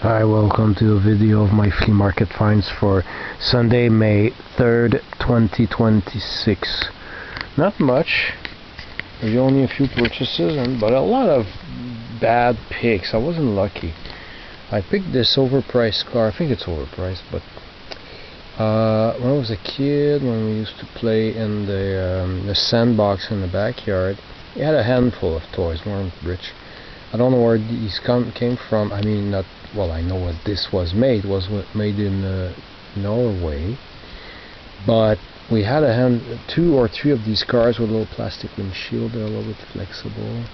Hi, welcome to a video of my flea market finds for Sunday, May 3rd, 2026. Not much. There's only a few purchases, but a lot of bad picks. I wasn't lucky. I picked this overpriced car. I think it's overpriced, but when I was a kid, when we used to play in the sandbox in the backyard, we had a handful of toys. We weren't rich. I don't know where these came from. I mean, not well. I know what this was made. It was made in Norway, but we had two or three of these cars with a little plastic windshield. They're a little bit flexible.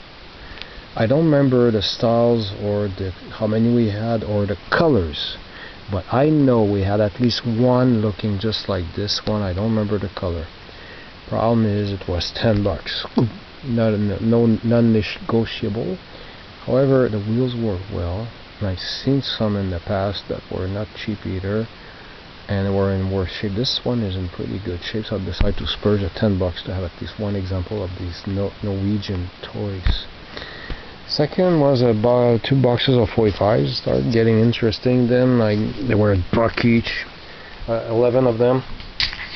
I don't remember the styles or how many we had or the colors, but I know we had at least one looking just like this one. I don't remember the color. Problem is, it was $10. Non-negotiable. However, the wheels work well, and I've seen some in the past that were not cheap either, and were in worse shape. This one is in pretty good shape, so I decided to splurge at $10 to have at least one example of these Norwegian toys. Second was two boxes of 45s. Started getting interesting then. They were $1 each, 11 of them.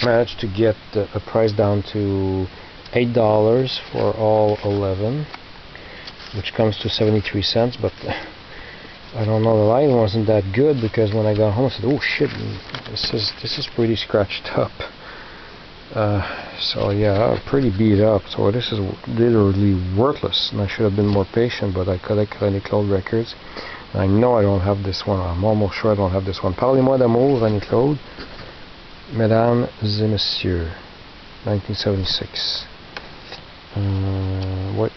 Managed to get a price down to $8 for all 11. Which comes to 73 cents, but I don't know, the line wasn't that good, because when I got home I said, oh shit, this is pretty scratched up. So yeah, pretty beat up, so this is literally worthless, and I should have been more patient, but I collect René-Claude records. I know I don't have this one. I'm almost sure I don't have this one. Parlez-moi d'amour, René-Claude, Mesdames et Messieurs, 1976.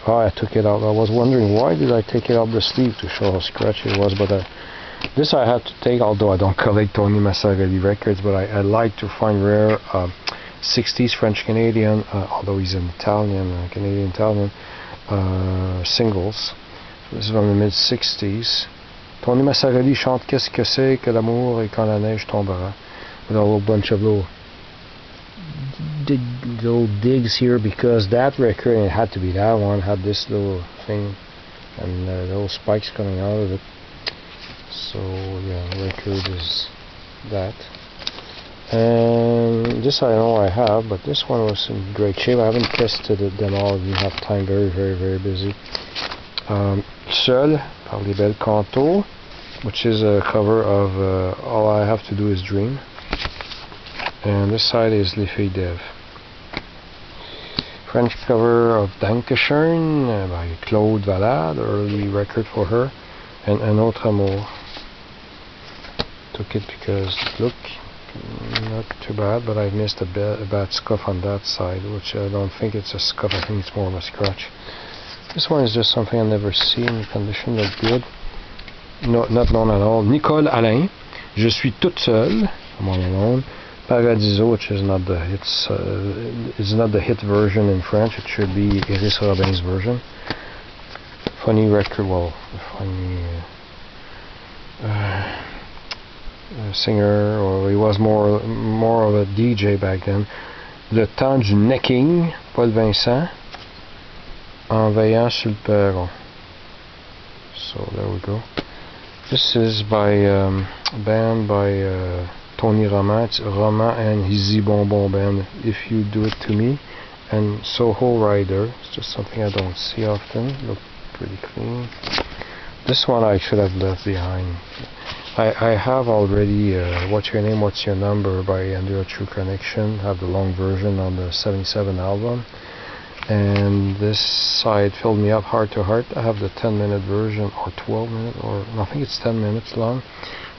I took it out. I was wondering, why did I take it out the sleeve to show how scratchy it was, but this I had to take, although I don't collect Tony Massarelli records, but I like to find rare 60s French-Canadian, although he's an Italian, Canadian-Italian, singles. So this is from the mid-60s. Tony Massarelli chante Qu'est-ce que c'est que l'amour et quand la neige tombera, with a whole bunch of little digs here, because that record, and it had to be that one, had this little thing and little spikes coming out of it. So yeah, the record is that. And this I know I have, but this one was in great shape. I haven't tested them all. You have time, very busy. Seul par les belles cantos, which is a cover of All I Have to Do Is Dream. And this side is Les Filles d'Ève. French cover of Dankeschön by Claude Valade, early record for her, and Un Autre Amour. Took it because it looked not too bad, but I missed a bad scuff on that side, which I don't think it's a scuff, I think it's more of a scratch. This one is just something I've never seen. The condition looked good. No, not known at all. Nicole Alain, Je suis toute seule, I'm all alone. Paradiso, which is not the hits, it's not the hit version in French. It should be Iris Robin's version. Funny record, well, funny singer, or he was more of a DJ back then. Le temps du necking, Paul Vincent, En veillant sur le perron. So there we go. This is by a band by Tony Roman. It's Roman and his Bonbon Band, If You Do It To Me, and Soho Rider. It's just something I don't see often. Look pretty clean. This one I should have left behind. I have already What's Your Name, What's Your Number by Under a True Connection. I have the long version on the 77 album. And this side filled me up heart to heart. I have the 10-minute version, or 12-minute, or I think it's 10 minutes long,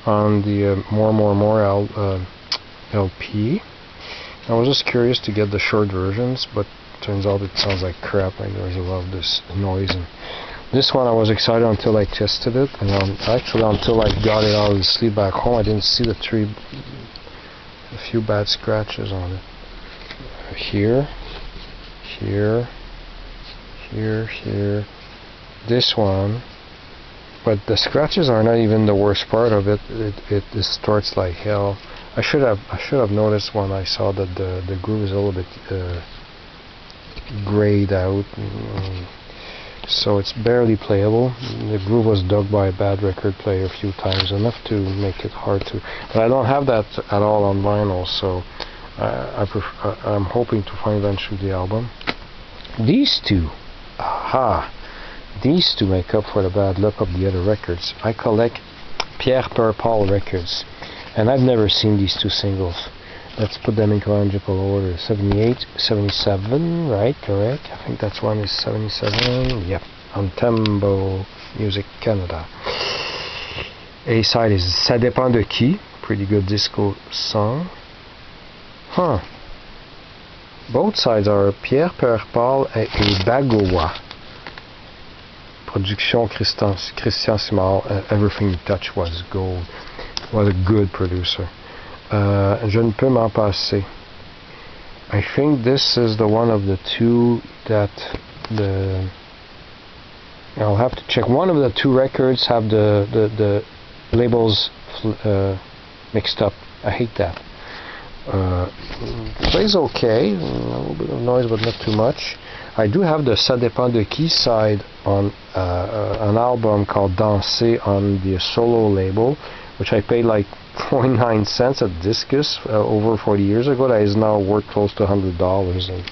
on the More LP. I was just curious to get the short versions, but turns out it sounds like crap. Like there's a lot of this noise. And this one I was excited until I tested it, and actually until I got it out of the sleeve back home, I didn't see a few bad scratches on it. Here. This one, but the scratches are not even the worst part of it. It distorts like hell. I should have noticed when I saw that the groove is a little bit grayed out. so it's barely playable. The groove was dug by a bad record player a few times, enough to make it hard to. But I don't have that at all on vinyl, so I'm hoping to find eventually the album. These two, these two make up for the bad luck of the other records. I collect Pierre Paul records, and I've never seen these two singles. Let's put them in chronological order. 78, 77, right? Correct. I think that's one is 77. Yep. On Tembo Music Canada. A side is Ça dépend de qui. Pretty good disco song. Huh. Both sides are Pierre Paul et Bagoa. Production Christian Simard. Everything he touched was gold. Was a good producer. Je ne peux m'en passer. I think this is the one of the two that I'll have to check. One of the two records have the labels mixed up. I hate that. Plays okay, a little bit of noise but not too much. I do have the Ça dépend de qui side on an album called Danser on the solo label, which I paid like 29 cents at Discus over 40 years ago. That is now worth close to $100. And,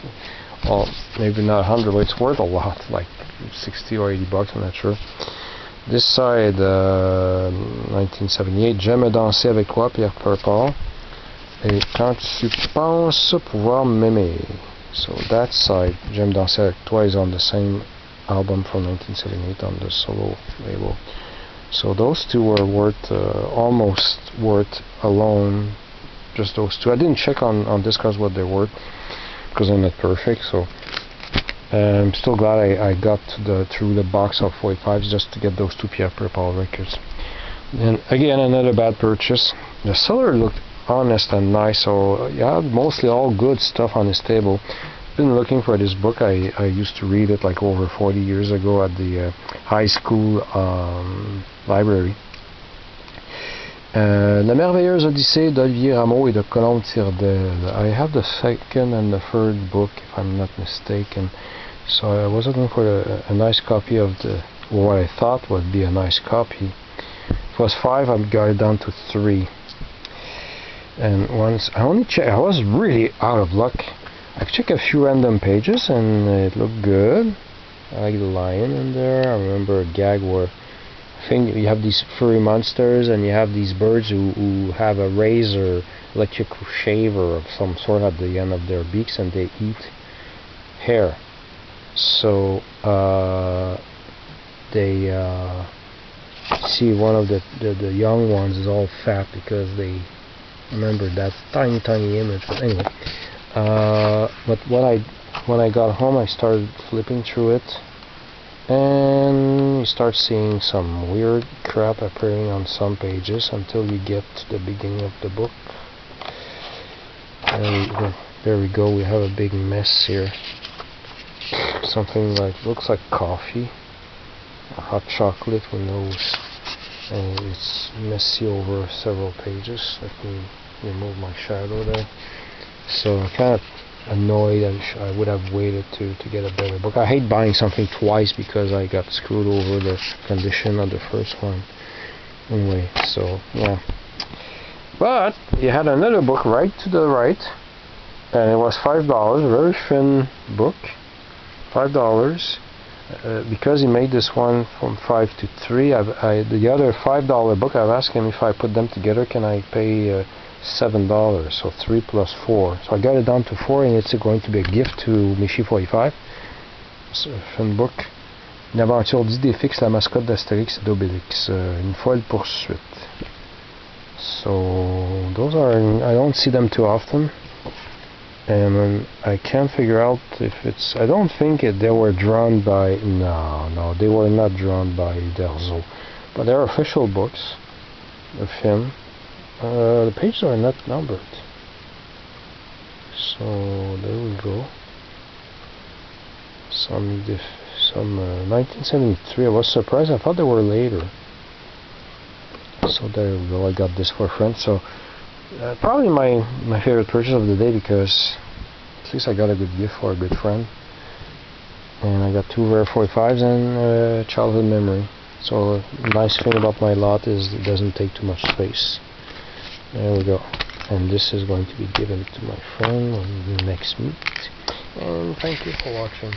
well, maybe not 100, but it's worth a lot, like 60 or 80 bucks, I'm not sure. This side, 1978, J'aime danser avec toi, Pierre Paul. Et quand tu penses pouvoir m'aimer. So that side, J'aime danser avec toi, is on the same album from 1978 on the solo label. So those two were worth, almost worth alone, just those two. I didn't check on Discogs what they're worth, because they're not perfect, so I'm still glad I got through the box of 45s just to get those two Pierre Paul records. And again, another bad purchase. The seller looked honest and nice, so he had mostly all good stuff on his table. Been looking for this book. I used to read it like over 40 years ago at the high school library. La merveilleuse Odyssée d'Olivier Rameau et de Colombe Tirdel. I have the second and the third book, if I'm not mistaken. So I was looking for a nice copy of what I thought would be a nice copy. It was 5, I got it down to 3. And once I only checked, I was really out of luck. I've checked a few random pages and it looked good. I like the lion in there. I remember a gag where I think you have these furry monsters and you have these birds who have a razor, electrical shaver of some sort at the end of their beaks, and they eat hair. So they see one of the young ones is all fat because they remember that tiny image. But anyway. But when I got home, I started flipping through it, and you start seeing some weird crap appearing on some pages until you get to the beginning of the book. And there we go. We have a big mess here. Something like looks like coffee, hot chocolate. Who knows? And it's messy over several pages. Let me remove my shadow there. So I'm kind of annoyed, and I would have waited to get a better book. I hate buying something twice because I got screwed over the condition of the first one. Anyway, so yeah. But you had another book right to the right, and it was $5, a very thin book, $5. Because he made this one from 5 to 3, the other $5 book, I've asked him if I put them together, can I pay $7, so 3 plus 4. So I got it down to 4, and it's going to be a gift to Michi 45. It's a fun book. Une aventure d'idée fixe, la mascotte d'Astérix et d'Obélix. Une folle poursuite. So those are, I don't see them too often, and I can't figure out if it's, I don't think they were drawn by, no, they were not drawn by Derzo, but they're official books of him. The pages are not numbered, so there we go. Some 1973. I was surprised. I thought they were later. So there we go. I got this for a friend. So probably my favorite purchase of the day, because at least I got a good gift for a good friend. And I got 2 rare 45s and childhood memory. So the nice thing about my lot is it doesn't take too much space. There we go. And this is going to be given to my friend when we next meet. And thank you for watching.